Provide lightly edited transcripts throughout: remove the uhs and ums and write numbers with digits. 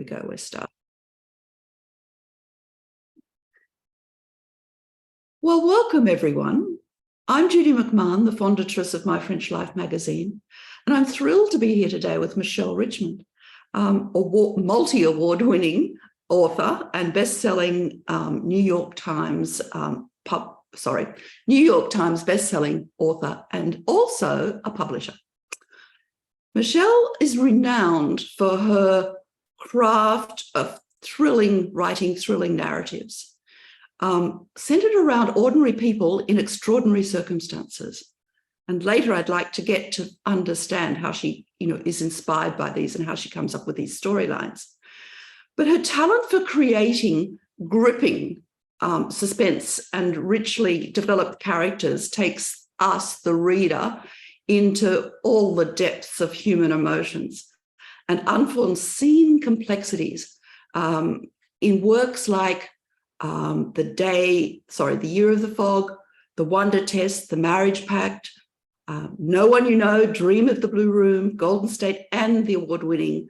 we go, we're starting. Well, welcome everyone. I'm Judy MacMahon, the Fondatrice of MyFrenchLife Magazine, and I'm thrilled to be here today with Michelle Richmond, multi-award-winning author and best-selling New York Times best-selling author and also a publisher. Michelle is renowned for her craft of writing thrilling narratives, centered around ordinary people in extraordinary circumstances. And later I'd like to get to understand how she, is inspired by these and how she comes up with these storylines. But her talent for creating gripping suspense and richly developed characters takes us, the reader, into all the depths of human emotions and unforeseen complexities in works like The Year of the Fog, The Wonder Test, The Marriage Pact, No One You Know, Dream of the Blue Room, Golden State, and the award-winning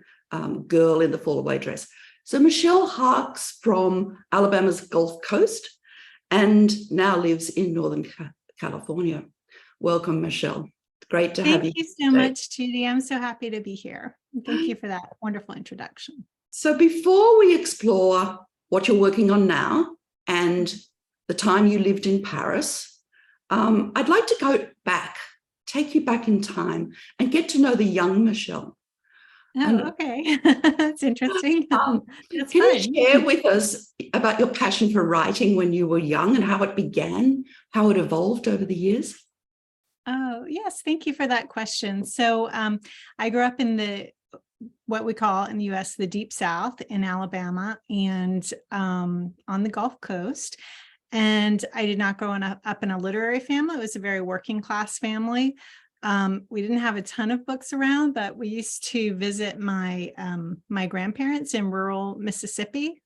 Girl in the Fallaway Dress. So Michelle harks from Alabama's Gulf Coast and now lives in Northern California. Welcome, Michelle. Great to have you. Thank you so much, Judy. I'm so happy to be here. Thank you for that wonderful introduction. So before we explore what you're working on now and the time you lived in Paris, I'd like to take you back in time and get to know the young Michelle. Okay. That's interesting. Can you share with us about your passion for writing when you were young and how it began, how it evolved over the years? Oh, yes. Thank you for that question. So I grew up in what we call in the U.S. the Deep South in Alabama and on the Gulf Coast. And I did not grow up in a literary family. It was a very working class family. We didn't have a ton of books around, but we used to visit my grandparents in rural Mississippi.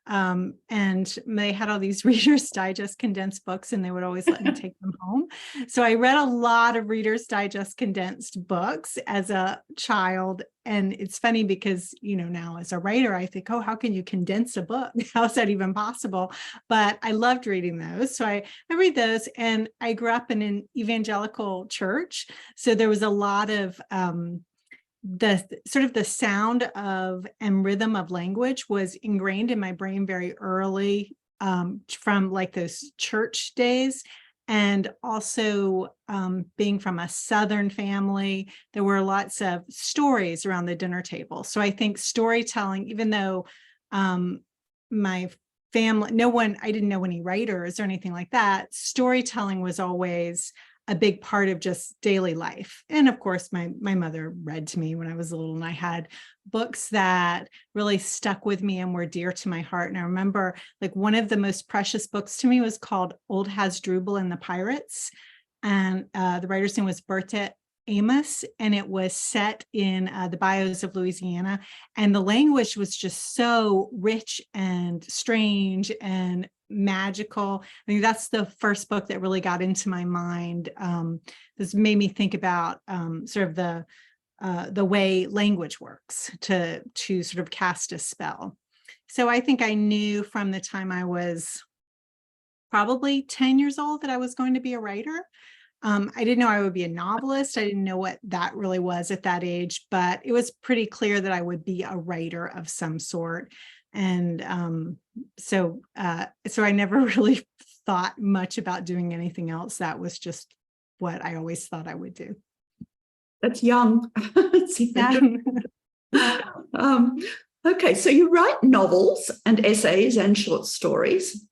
And they had all these Reader's Digest condensed books, and they would always let me take them home. So I read a lot of Reader's Digest condensed books as a child. And it's funny because, now as a writer, I think, oh, how can you condense a book? How is that even possible? But I loved reading those. So I read those, and I grew up in an evangelical church. So there was a lot of the sound of and rhythm of language was ingrained in my brain very early, from like those church days. And also being from a Southern family, there were lots of stories around the dinner table. So I think storytelling, even though my family, I didn't know any writers or anything like that, storytelling was always a big part of just daily life. And of course, my mother read to me when I was little, and I had books that really stuck with me and were dear to my heart. And I remember like one of the most precious books to me was called Old Hasdrubal and the Pirates. And the writer's name was Bertha Amos, and it was set in the bayous of Louisiana. And the language was just so rich and strange and magical. I think that's the first book that really got into my mind. This made me think about sort of the way language works to sort of cast a spell. So I think I knew from the time I was probably 10 years old that I was going to be a writer. I didn't know I would be a novelist. I didn't know what that really was at that age, but it was pretty clear that I would be a writer of some sort. And so I never really thought much about doing anything else. That was just what I always thought I would do. That's young. Okay, so you write novels and essays and short stories.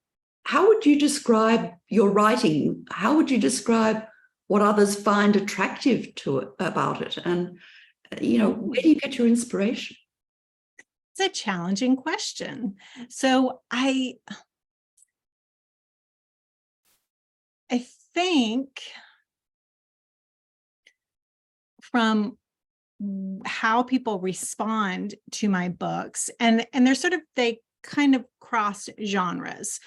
How would you describe your writing? How would you describe what others find attractive about it? And, where do you get your inspiration? It's a challenging question. So I think from how people respond to my books, and they kind of cross genres.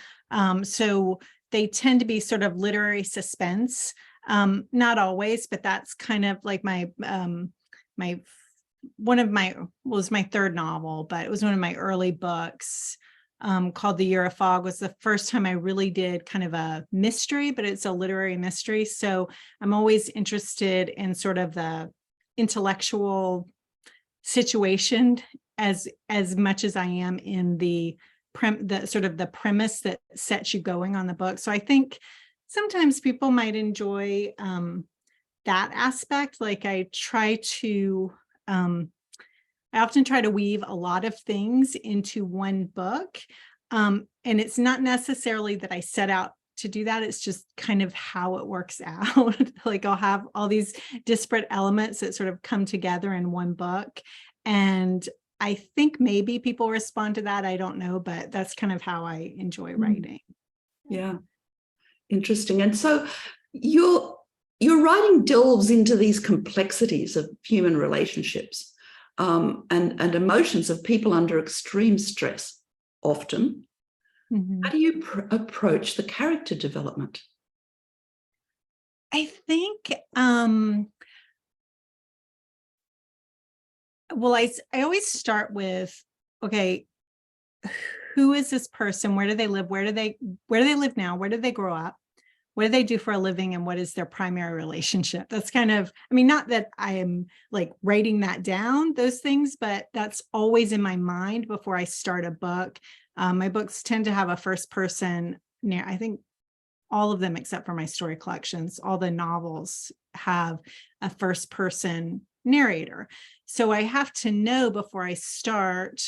So they tend to be sort of literary suspense. Not always, but that's kind of like my was my third novel, but it was one of my early books, called The Year of Fog. Was the first time I really did kind of a mystery, but it's a literary mystery. So I'm always interested in sort of the intellectual situation as much as I am in the sort of the premise that sets you going on the book. So I think sometimes people might enjoy that aspect. Like I often try to weave a lot of things into one book. And it's not necessarily that I set out to do that. It's just kind of how it works out. Like I'll have all these disparate elements that sort of come together in one book. And I think maybe people respond to that. I don't know, but that's kind of how I enjoy writing. Yeah. Interesting. And so your writing delves into these complexities of human relationships, and emotions of people under extreme stress often. Mm-hmm. How do you approach the character development? I think, well, I always start with, okay, who is this person? Where do they live? Where do they live now? Where did they grow up? What do they do for a living? And what is their primary relationship? That's kind of, I mean, not that I am like writing that down, those things, but that's always in my mind before I start a book. My books tend to have a first person, I think all of them except for my story collections, all the novels have a first person narrator. So I have to know before I start,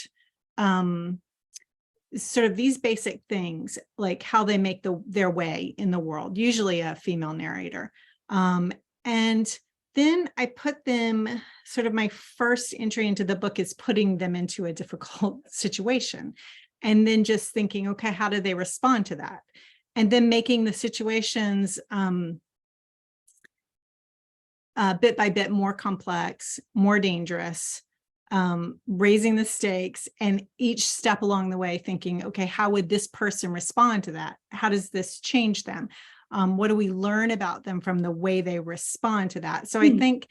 sort of these basic things, like how they make their way in the world, usually a female narrator. And then I put them, sort of my first entry into the book is putting them into a difficult situation. And then just thinking, okay, how do they respond to that? And then making the situations bit by bit more complex, more dangerous, raising the stakes, and each step along the way thinking, okay, how would this person respond to that? How does this change them? What do we learn about them from the way they respond to that? So I think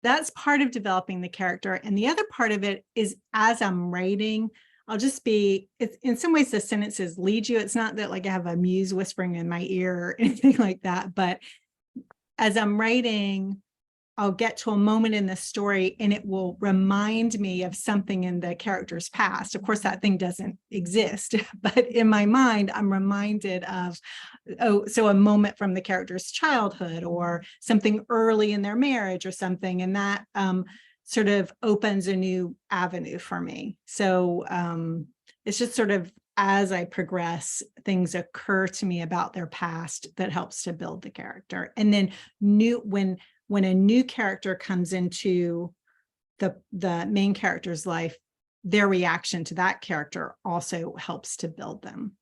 that's part of developing the character. And the other part of it is, as I'm writing, it's in some ways the sentences lead you. It's not that like I have a muse whispering in my ear or anything like that, but as I'm writing, I'll get to a moment in the story and it will remind me of something in the character's past. Of course, that thing doesn't exist, but in my mind, I'm reminded of, so a moment from the character's childhood or something early in their marriage or something. And that sort of opens a new avenue for me. So it's just sort of, as I progress, things occur to me about their past that helps to build the character. And then when a new character comes into the main character's life, their reaction to that character also helps to build them.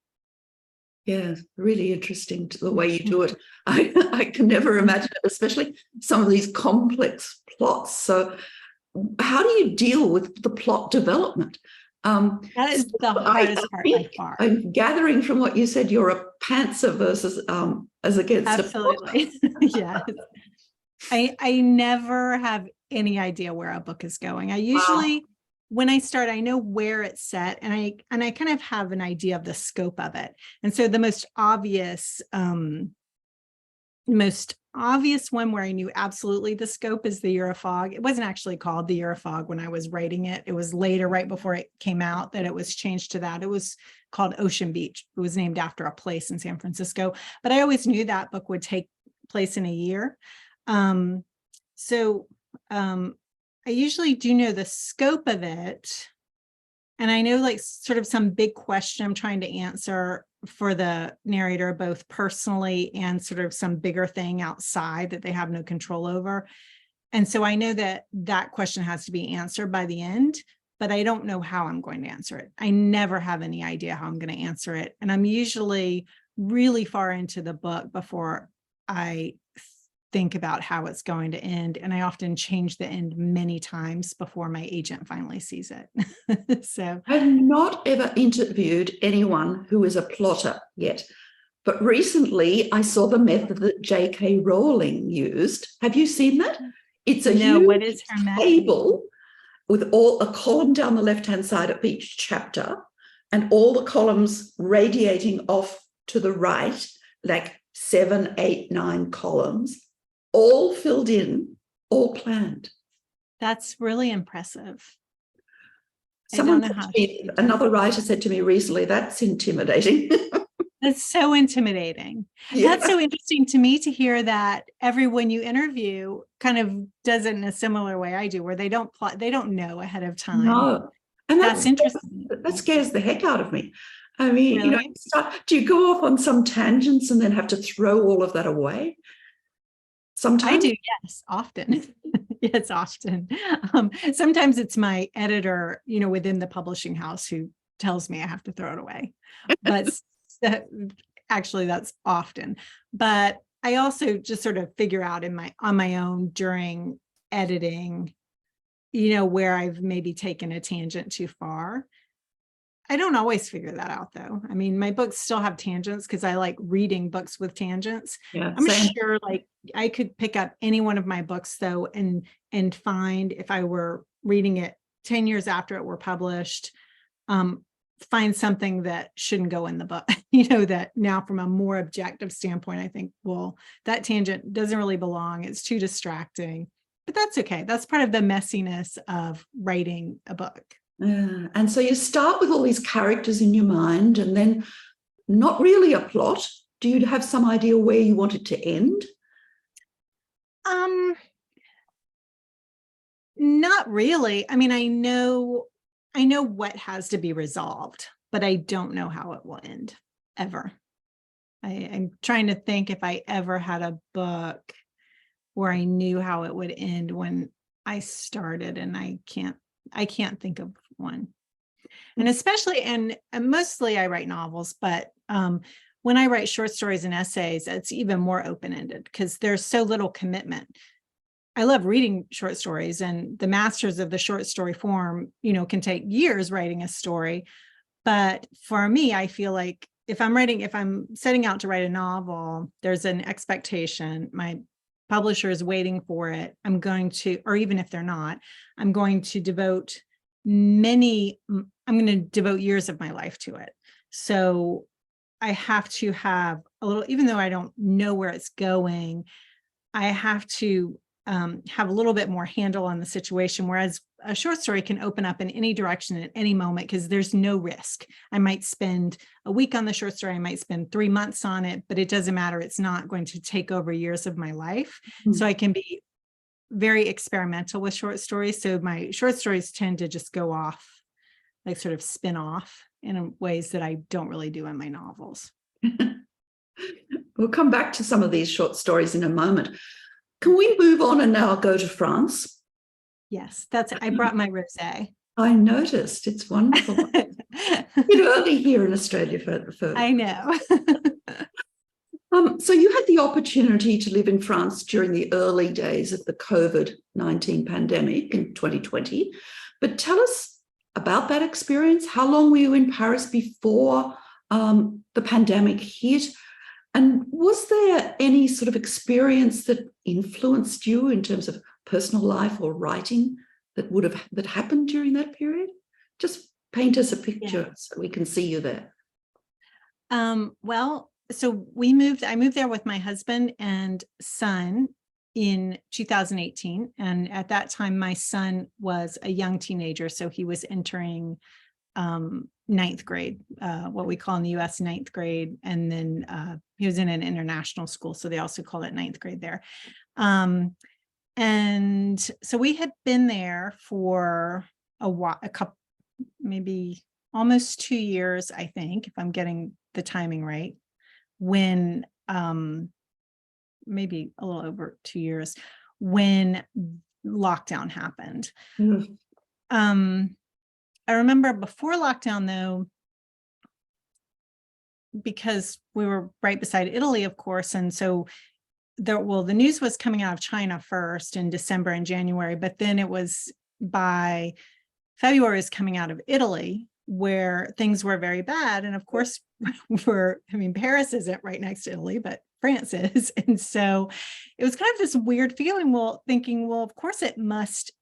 Yeah, really interesting to the way you do it. I can never imagine it, especially some of these complex plots. So how do you deal with the plot development? That is the hardest part by far. I'm gathering from what you said, you're a pantser versus as against absolutely. Yes. I never have any idea where a book is going. I usually, when I start, I know where it's set, and I kind of have an idea of the scope of it. And so the most obvious one where I knew absolutely the scope is The Year of Fog. It wasn't actually called The Year of Fog when I was writing it. It was later, right before it came out, that it was changed to that. It was called Ocean Beach. It was named after a place in San Francisco. But I always knew that book would take place in a year. I usually do know the scope of it. And I know like sort of some big question I'm trying to answer for the narrator, both personally and sort of some bigger thing outside that they have no control over. And so I know that that question has to be answered by the end, but I don't know how I'm going to answer it. I never have any idea how I'm going to answer it. And I'm usually really far into the book before I think about how it's going to end. And I often change the end many times before my agent finally sees it. So I've not ever interviewed anyone who is a plotter yet, but recently I saw the method that J.K. Rowling used. Have you seen that? It's a huge what is her method? table with all a column down the left-hand side of each chapter and all the columns radiating off to the right, like 7, 8, 9 columns, all filled in, all planned. That's really impressive. Another writer said to me recently, that's intimidating. That's so intimidating. Yeah. That's so interesting to me to hear that everyone you interview kind of does it in a similar way I do, where they don't plot, they don't know ahead of time. No. And that's interesting. That scares the heck out of me. I mean, Really? do you go off on some tangents and then have to throw all of that away? Sometimes I do, yes, often. Yes, often. Sometimes it's my editor, within the publishing house who tells me I have to throw it away. But actually, that's often. But I also just sort of figure out on my own during editing, where I've maybe taken a tangent too far. I don't always figure that out, though. I mean, my books still have tangents because I like reading books with tangents. Yeah, I'm same. sure like I could pick up any one of my books, though, and find, if I were reading it 10 years after it were published, find something that shouldn't go in the book, that now from a more objective standpoint, I think, well, that tangent doesn't really belong. It's too distracting, but that's okay. That's part of the messiness of writing a book. And so you start with all these characters in your mind and then not really a plot. Do you have some idea where you want it to end? Not really. I mean, I know what has to be resolved, but I don't know how it will end ever. I'm trying to think if I ever had a book where I knew how it would end when I started, and I can't think of one. And especially, and mostly I write novels, but when I write short stories and essays, it's even more open-ended because there's so little commitment. I love reading short stories, and the masters of the short story form, can take years writing a story. But for me, I feel like if I'm setting out to write a novel, there's an expectation. My publisher is waiting for it. I'm going to, or even if they're not, I'm going to devote years of my life to it. So I have to have a little, even though I don't know where it's going, I have to have a little bit more handle on the situation, whereas a short story can open up in any direction at any moment because there's no risk. I might spend a week on the short story, I might spend 3 months on it, but it doesn't matter. It's not going to take over years of my life. Mm-hmm. So I can be very experimental with short stories. So my short stories tend to just go off, like sort of spin off in ways that I don't really do in my novels. We'll come back to some of these short stories in a moment. Can we move on and now go to France? Yes, I brought my rosé. I noticed. It's wonderful. A bit early here in Australia for I know. So you had the opportunity to live in France during the early days of the COVID-19 pandemic in 2020. But tell us about that experience. How long were you in Paris before the pandemic hit? And was there any sort of experience that influenced you in terms of personal life or writing that happened during that period? Just paint us a picture so we can see you there. Well, so I moved there with my husband and son in 2018. And at that time, my son was a young teenager. So he was entering ninth grade, what we call in the US ninth grade. And then he was in an international school. So they also call it ninth grade there. And so we had been there for a couple, maybe almost 2 years, I think, if I'm getting the timing right, when maybe a little over 2 years, when lockdown happened. Mm-hmm. I remember before lockdown, though, because we were right beside Italy, of course, and so the news was coming out of China first in December and January, but then it was by February was coming out of Italy, where things were very bad. And of course, Paris isn't right next to Italy, but France is. And so it was kind of this weird feeling, thinking, of course it must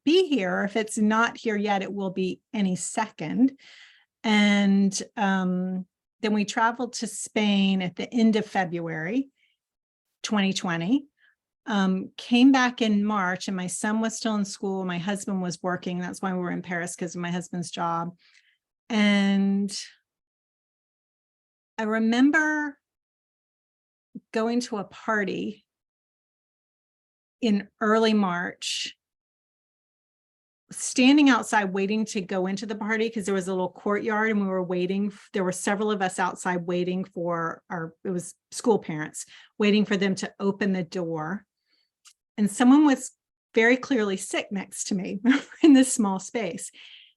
be here. If it's not here yet, it will be any second. And then we traveled to Spain at the end of February 2020. Came back in March, and my son was still in school. My husband was working. That's why we were in Paris, because of my husband's job. And I remember going to a party in early March, standing outside waiting to go into the party, because there was a little courtyard and we were waiting. There were several of us outside waiting for it was school parents, waiting for them to open the door. And someone was very clearly sick next to me in this small space.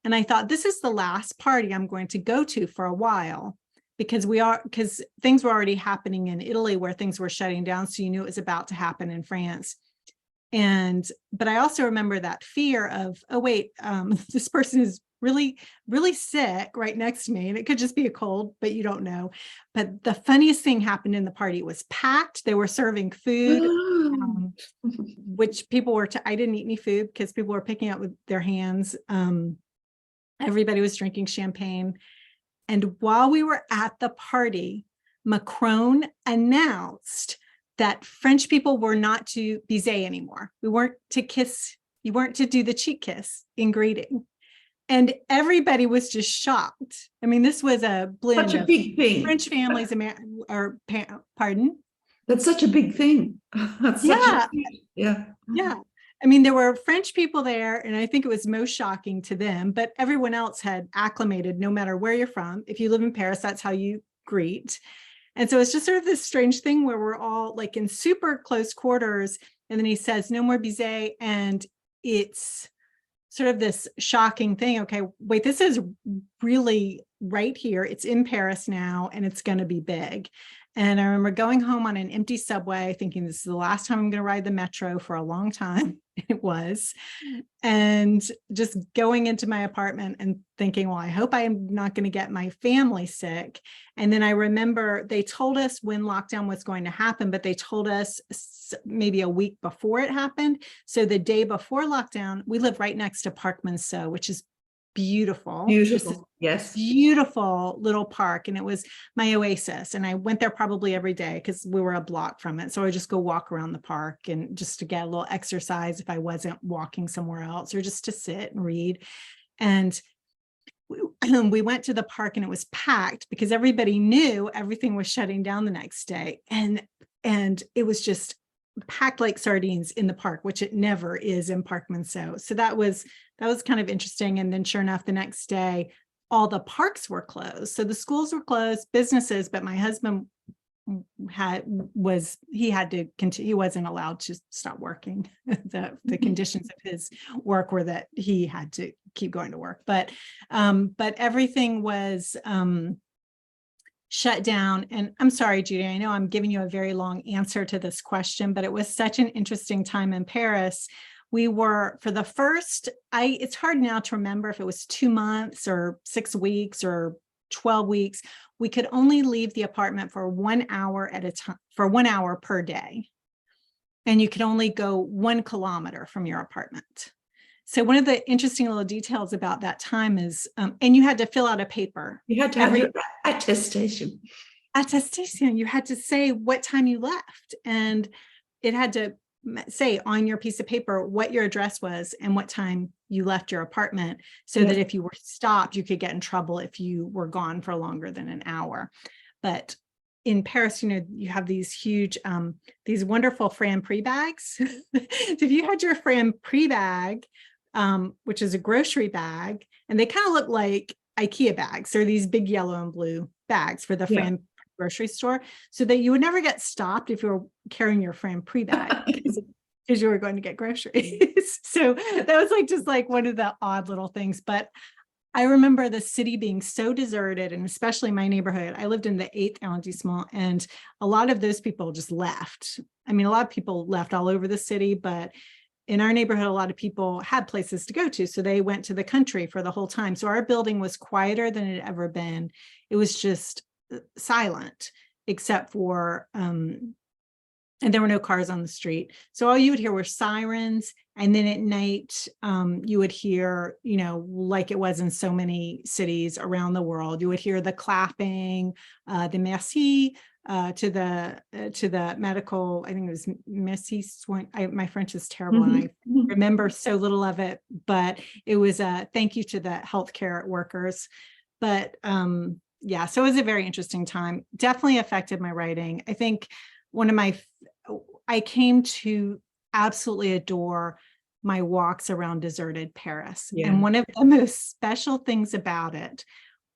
And I thought, this is the last party I'm going to go to for a while, because things were already happening in Italy where things were shutting down. So you knew it was about to happen in France. But I also remember that fear of, oh, wait, this person is really, really sick right next to me. And it could just be a cold, but you don't know. But the funniest thing happened in the party. It was packed. They were serving food, which people were, I didn't eat any food because people were picking up with their hands. Everybody was drinking champagne. And while we were at the party, Macron announced that French people were not to baiser anymore. We weren't to kiss. You weren't to do the cheek kiss in greeting. And everybody was just shocked. I mean, this was a blend Such a big thing. French families, pardon? That's such a big thing. Yeah. I mean, there were French people there, and I think it was most shocking to them, but everyone else had acclimated, no matter where you're from. If you live in Paris, that's how you greet. And so it's just sort of this strange thing where we're all like in super close quarters. And then he says, no more baiser. And it's sort of this shocking thing. Okay, wait, this is really right here. It's in Paris now, and it's going to be big. And I remember going home on an empty subway thinking, this is the last time I'm going to ride the metro for a long time. It was. And just going into my apartment and thinking, well, I hope I'm not going to get my family sick. And then I remember they told us when lockdown was going to happen, but they told us maybe a week before it happened. So the day before lockdown, we live right next to Parc Monceau, which is beautiful. Yes. Beautiful little park. And it was my oasis. And I went there probably every day because we were a block from it. So I would just go walk around the park and just to get a little exercise if I wasn't walking somewhere else, or just to sit and read. And we went to the park, and it was packed because everybody knew everything was shutting down the next day. And it was just packed like sardines in the park, which it never is in Parc Monceau. So that was kind of interesting. And then sure enough, the next day, all the parks were closed. So the schools were closed, businesses, but my husband had to continue. He wasn't allowed to stop working. The conditions of his work were that he had to keep going to work. But everything was shut down. And I'm sorry, Judy, I know I'm giving you a very long answer to this question, but it was such an interesting time in Paris. We were, for the first, it's hard now to remember if it was 2 months or 6 weeks or 12 weeks, we could only leave the apartment for 1 hour at a time, for 1 hour per day. And you could only go 1 kilometer from your apartment. So one of the interesting little details about that time is, and you had to fill out a paper. You had to have your attestation. Attestation. You had to say what time you left, and it had to say on your piece of paper what your address was and what time you left your apartment, so that if you were stopped, you could get in trouble if you were gone for longer than an hour. But in Paris, you know, you have these huge, these wonderful Franprix bags. So if you had your Franprix bag, which is a grocery bag, and they kind of look like IKEA bags. They're these big yellow and blue bags for the Franprix grocery store, so that you would never get stopped if you were carrying your Franprix bag because you were going to get groceries. So that was just one of the odd little things. But I remember the city being so deserted, and especially my neighborhood. I lived in the 8th arrondissement, and a lot of those people just left. I mean, a lot of people left all over the city, but in our neighborhood, a lot of people had places to go to. So they went to the country for the whole time. So our building was quieter than it had ever been. It was just silent, except for and there were no cars on the street. So all you would hear were sirens. And then at night, you would hear, you know, like it was in so many cities around the world, you would hear the clapping, the Merci, to the medical, I think it was Merci. My French is terrible, and I remember so little of it, but it was a thank you to the healthcare workers. But yeah, so it was a very interesting time. Definitely affected my writing. I think I came to absolutely adore my walks around deserted Paris. Yeah. And one of the most special things about it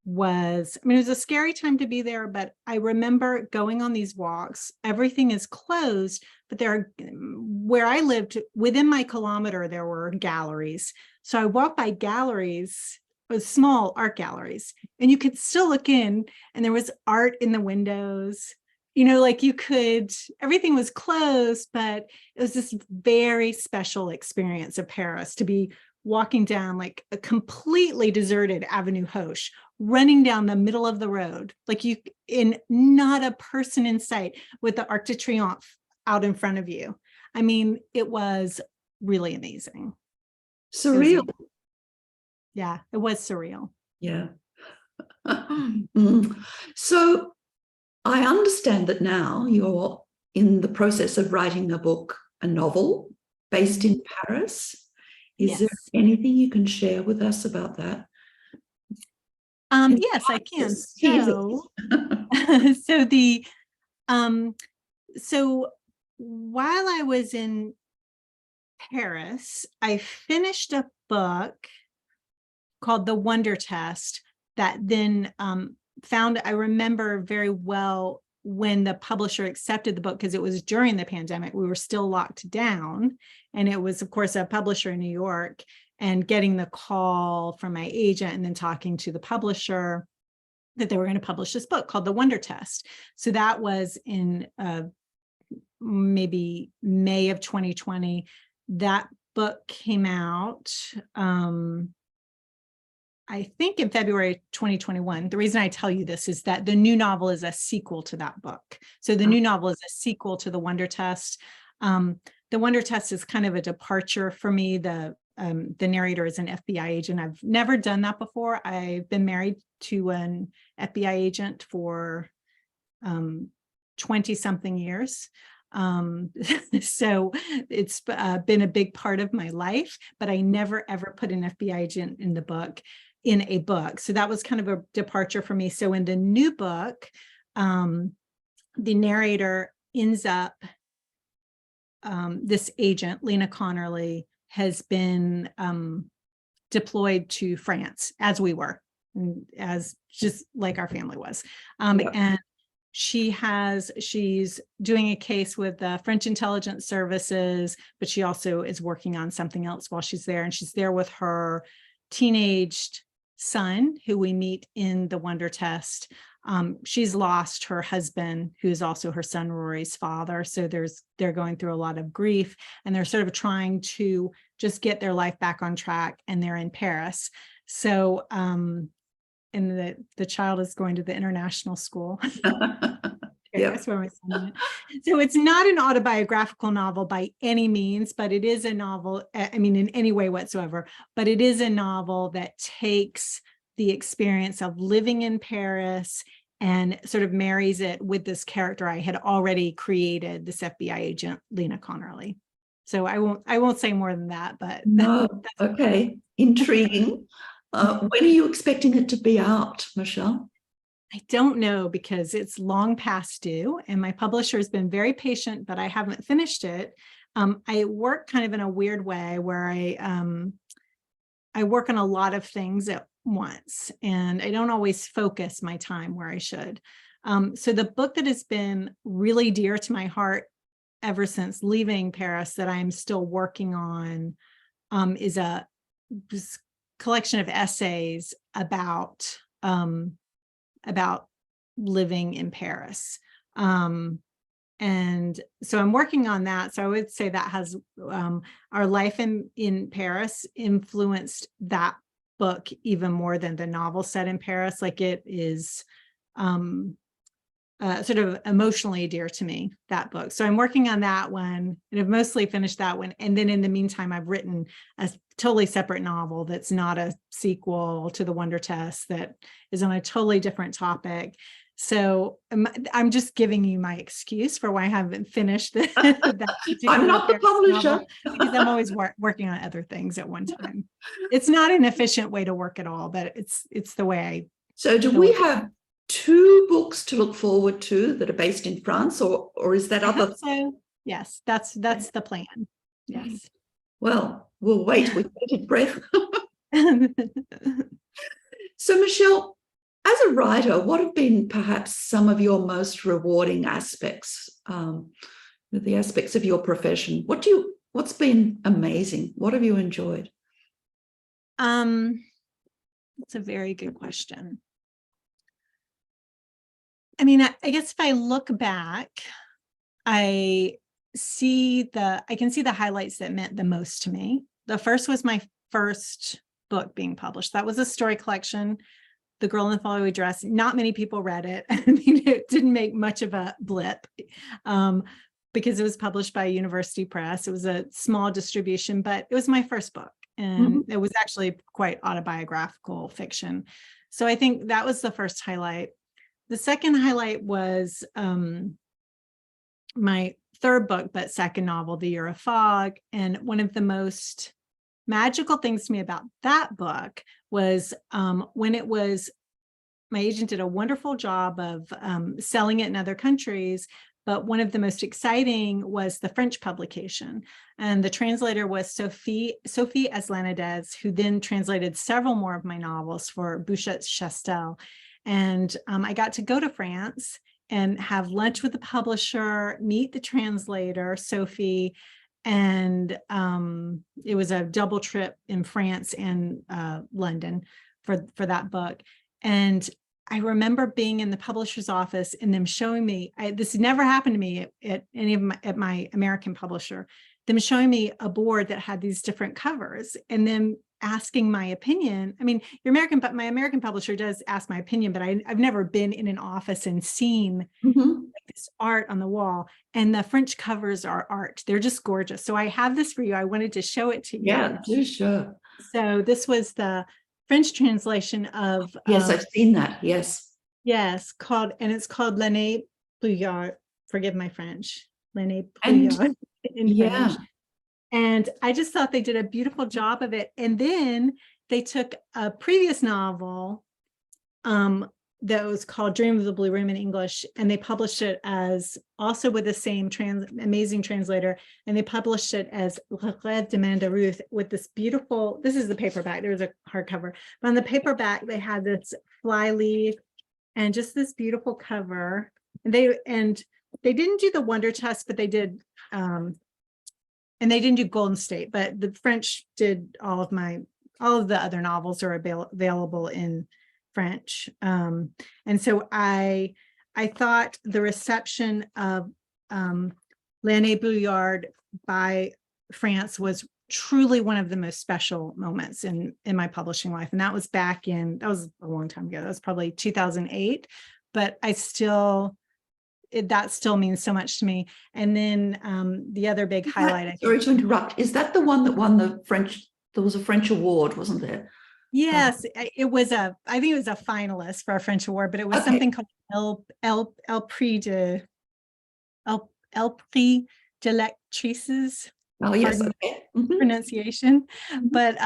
was, I mean, it was a scary time to be there, but I remember going on these walks. Everything is closed, but where I lived, within my kilometer, there were galleries. So I walked by galleries, small art galleries, and you could still look in, and there was art in the windows. You know, like everything was closed, but it was this very special experience of Paris to be walking down like a completely deserted Avenue Hoche, running down the middle of the road, like not a person in sight, with the Arc de Triomphe out in front of you. I mean, it was really amazing. Surreal. Yeah, it was surreal. Yeah. So I understand that now you're in the process of writing a novel based in Paris. Is there anything you can share with us about that? Yes, I can. So while I was in Paris, I finished a book called The Wonder Test that then I remember very well when the publisher accepted the book, because it was during the pandemic, we were still locked down. And it was, of course, a publisher in New York, and getting the call from my agent and then talking to the publisher that they were going to publish this book called The Wonder Test. So that was in maybe May of 2020. That book came out, I think in February 2021. The reason I tell you this is that the new novel is a sequel to that book. So the new novel is a sequel to The Wonder Test. The Wonder Test is kind of a departure for me. The narrator is an FBI agent. I've never done that before. I've been married to an FBI agent for 20-something years. So it's been a big part of my life, but I never ever put an FBI agent in a book. So that was kind of a departure for me. So in the new book, the narrator ends up, this agent, Lena Connerly, has been deployed to France, as we were, as just like our family was. And she's doing a case with the French intelligence services, but she also is working on something else while she's there. And she's there with her teenaged son, who we meet in The Wonder Test. She's lost her husband, who's also her son Rory's father. So they're going through a lot of grief, and they're sort of trying to just get their life back on track, and they're in Paris. So and the child is going to the international school. Yeah. That's where my son went. So it's not an autobiographical novel by any means, but it is a novel, I mean, in any way whatsoever, but it is a novel that takes the experience of living in Paris and sort of marries it with this character I had already created, this FBI agent, Lena Connerly. So I won't say more than that, but no. Okay, intriguing. When are you expecting it to be out, Michelle? I don't know, because it's long past due, and my publisher has been very patient, but I haven't finished it. I work kind of in a weird way where I work on a lot of things at once, and I don't always focus my time where I should. So the book that has been really dear to my heart ever since leaving Paris, that I'm still working on, is a collection of essays about living in Paris. And so I'm working on that. So I would say that has our life in Paris influenced that book even more than the novel set in Paris. Like, it is sort of emotionally dear to me, that book. So I'm working on that one and I've mostly finished that one. And then in the meantime, I've written a totally separate novel that's not a sequel to The Wonder Test, that is on a totally different topic. So I'm just giving you my excuse for why I haven't finished that. I'm not the publisher. Because I'm always working on other things at one time. It's not an efficient way to work at all, but it's the way I. So do we have 2 books to look forward to that are based in France, or is that other? So yes, that's the plan. Yes. Well, we'll wait with bated breath. So Michelle, as a writer, what have been perhaps some of your most rewarding aspects, the aspects of your profession? What's been amazing? What have you enjoyed? That's a very good question. I mean, I guess if I look back, I can see the highlights that meant the most to me. The first was my first book being published. That was a story collection, The Girl in the Faraway Dress. Not many people read it. I mean, it didn't make much of a blip because it was published by University Press. It was a small distribution, but it was my first book. And it was actually quite autobiographical fiction. So I think that was the first highlight. The second highlight was my third book, but second novel, The Year of Fog. And one of the most magical things to me about that book was when it was, my agent did a wonderful job of selling it in other countries. But one of the most exciting was the French publication. And the translator was Sophie Aslanades, who then translated several more of my novels for Bouchet Chastel. And I got to go to France and have lunch with the publisher, meet the translator, Sophie, and it was a double trip in France and London for that book. And I remember being in the publisher's office and them showing me, this never happened to me at any of my American publisher, them showing me a board that had these different covers and then asking my opinion. I mean, my American publisher does ask my opinion, but I've never been in an office and seen like this art on the wall. And the French covers are art. They're just gorgeous. So I have this for you. I wanted to show it to you. Yeah, do sure. So this was the French translation of yes, I've seen that. Yes, it's called L'année Brouillard. Forgive my French, L'année Brouillard in French. And I just thought they did a beautiful job of it. And then they took a previous novel that was called Dream of the Blue Room in English, and they published it as also with the same amazing translator, and they published it as Le Rêve de Manda Ruth with this beautiful, this is the paperback, there was a hardcover, but on the paperback they had this fly leaf and just this beautiful cover. And they didn't do the Wonder Test, but they did and they didn't do Golden State, but the French did all of the other novels are available in French. And so I thought the reception of L'année Brouillard by France was truly one of the most special moments in my publishing life. And that was that was a long time ago. That was probably 2008, but that still means so much to me. And then the other big highlight. Sorry to interrupt. Is that the one that won the French? There was a French award, wasn't there? Yes, it was I think it was a finalist for a French award, but it was something called El Prix de Lectrices. Oh yes, pronunciation. But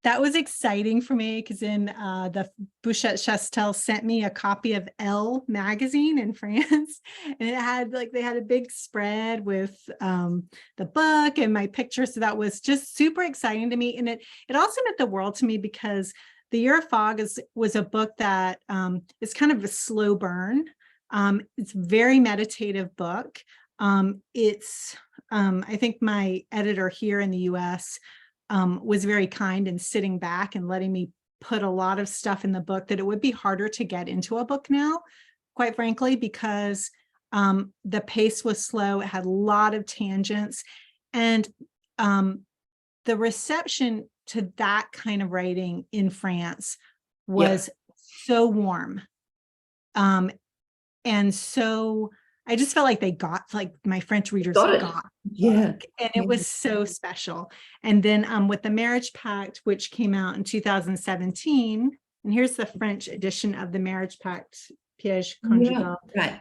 that was exciting for me because then the Bouchet Chastel sent me a copy of Elle magazine in France, and it had they had a big spread with the book and my picture. So that was just super exciting to me, and it also meant the world to me because The Year of Fog was a book that is kind of a slow burn. It's a very meditative book. It's I think my editor here in the US was very kind in sitting back and letting me put a lot of stuff in the book that it would be harder to get into a book now, quite frankly, because the pace was slow. It had a lot of tangents, and the reception to that kind of writing in France was so warm. And so I just felt like they got, like my French readers Got it. got the Yeah. book, and it was so special. And then with the Marriage Pact, which came out in 2017, and here's the French edition of the Marriage Pact, Piège Conjugal. Right.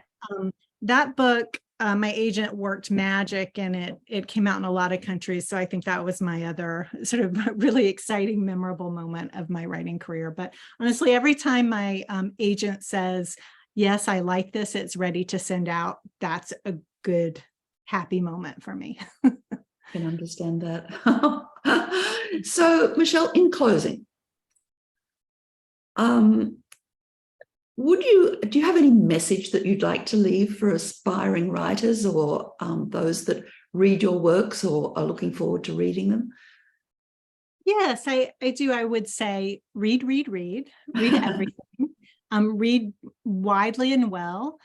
That book, my agent worked magic, and it came out in a lot of countries. So I think that was my other sort of really exciting, memorable moment of my writing career. But honestly, every time my agent says, yes, I like this, it's ready to send out, that's a good, happy moment for me. I can understand that. So, Michelle, in closing, do you have any message that you'd like to leave for aspiring writers, or those that read your works or are looking forward to reading them? Yes, I do. I would say read everything. Read widely and well.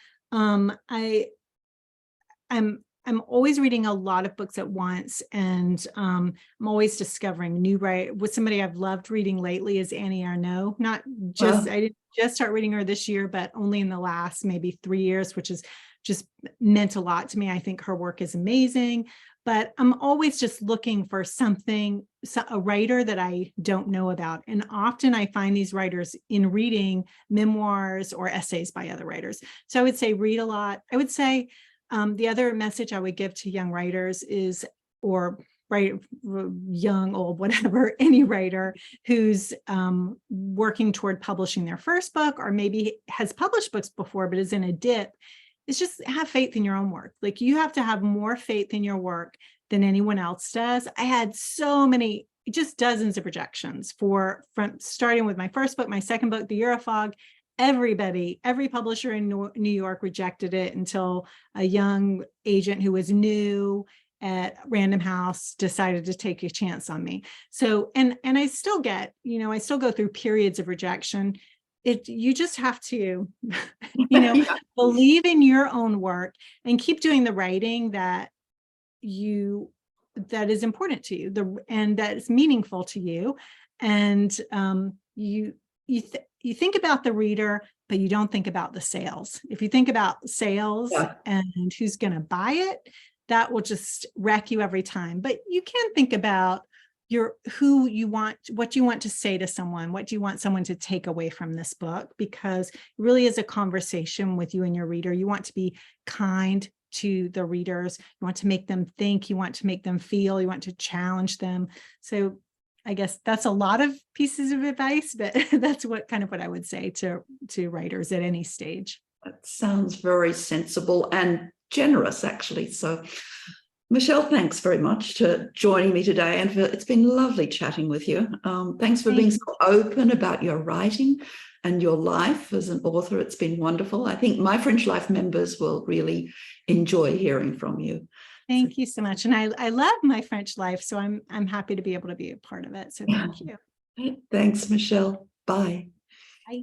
I'm always reading a lot of books at once, and I'm always discovering new with somebody I've loved reading lately is Annie Ernaux. Not just I didn't just start reading her this year, but only in the last maybe 3 years, which is just meant a lot to me. I think her work is amazing, but I'm always just looking for something, a writer that I don't know about. And often I find these writers in reading memoirs or essays by other writers. So I would say read a lot. I would say the other message I would give to young writers is, or young, old, whatever, any writer who's working toward publishing their first book, or maybe has published books before but is in a dip, is just have faith in your own work. Like, you have to have more faith in your work than anyone else does. I had so many, just dozens of rejections from starting with my first book, my second book, The Eurofog. Every publisher in New York rejected it, until a young agent who was new at Random House decided to take a chance on me. So, and I still get, I still go through periods of rejection. You just have to, believe in your own work and keep doing the writing that is important to you, and that is meaningful to you. And you think about the reader, but you don't think about the sales. If you think about sales and who's going to buy it, that will just wreck you every time. But you can think about what you want to say to someone, what do you want someone to take away from this book, because it really is a conversation with you and your reader. You want to be kind to the readers. You want to make them think, you want to make them feel, you want to challenge them. So I guess that's a lot of pieces of advice, but that's what I would say to writers at any stage. That sounds very sensible and generous, actually. So, Michelle, thanks very much for joining me today, and it's been lovely chatting with you. Thanks for being so open about your writing and your life as an author. It's been wonderful. I think My French Life members will really enjoy hearing from you. Thank you so much. And I love My French Life, so I'm happy to be able to be a part of it. So thank you. Thanks, Michelle. Bye. Bye.